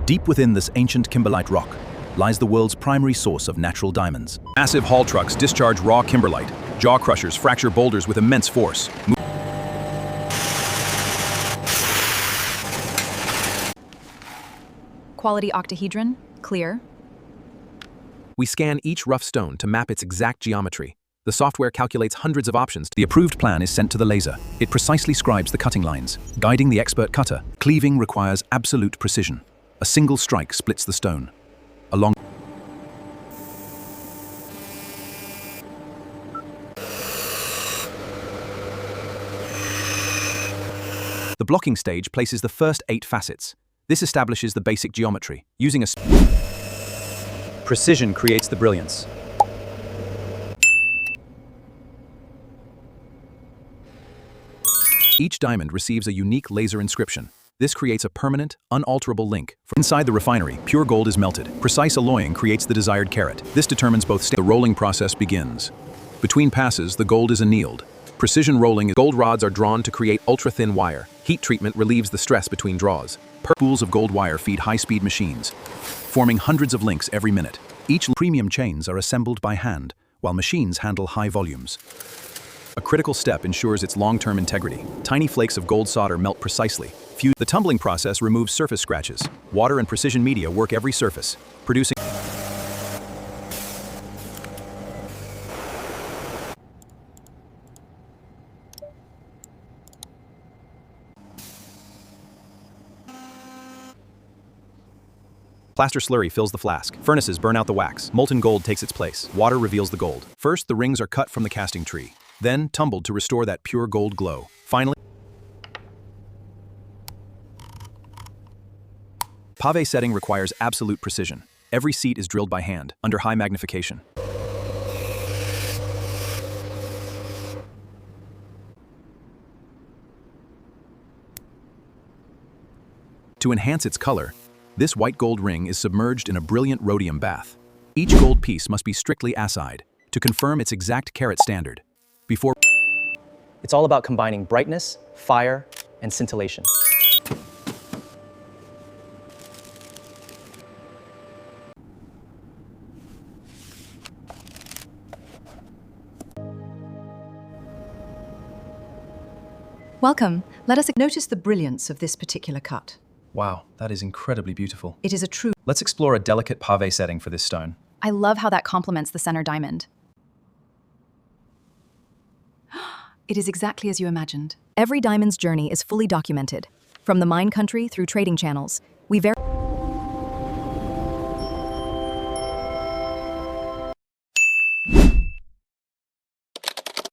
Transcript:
Deep within this ancient kimberlite rock lies the world's primary source of natural diamonds. Massive haul trucks discharge raw kimberlite. Jaw crushers fracture boulders with immense force. Quality octahedron, clear. We scan each rough stone to map its exact geometry. The software calculates hundreds of options. The approved plan is sent to the laser. It precisely scribes the cutting lines, guiding the expert cutter. Cleaving requires absolute precision. A single strike splits the stone. Along the blocking stage places the first 8 facets. This establishes the basic geometry. Using a precision creates the brilliance. Each diamond receives a unique laser inscription. This creates a permanent, unalterable link. Inside the refinery, pure gold is melted. Precise alloying creates the desired carat. This determines both the rolling process begins. Between passes, the gold is annealed. Precision rolling is gold rods are drawn to create ultra-thin wire. Heat treatment relieves the stress between draws. Spools of gold wire feed high-speed machines, forming hundreds of links every minute. Each premium chains are assembled by hand, while machines handle high volumes. A critical step ensures its long-term integrity. Tiny flakes of gold solder melt precisely. The tumbling process removes surface scratches. Water and precision media work every surface, producing plaster slurry fills the flask. Furnaces burn out the wax. Molten gold takes its place. Water reveals the gold. First, the rings are cut from the casting tree, then tumbled to restore that pure gold glow. Finally, pave setting requires absolute precision. Every seat is drilled by hand, under high magnification. To enhance its color, this white gold ring is submerged in a brilliant rhodium bath. Each gold piece must be strictly assayed to confirm its exact carat standard. It's all about combining brightness, fire, and scintillation. Welcome. Let us notice the brilliance of this particular cut. Wow, that is incredibly beautiful. It is a true. Let's explore a delicate pave setting for this stone. I love how that complements the center diamond. It is exactly as you imagined. Every diamond's journey is fully documented. From the mine country through trading channels, we verify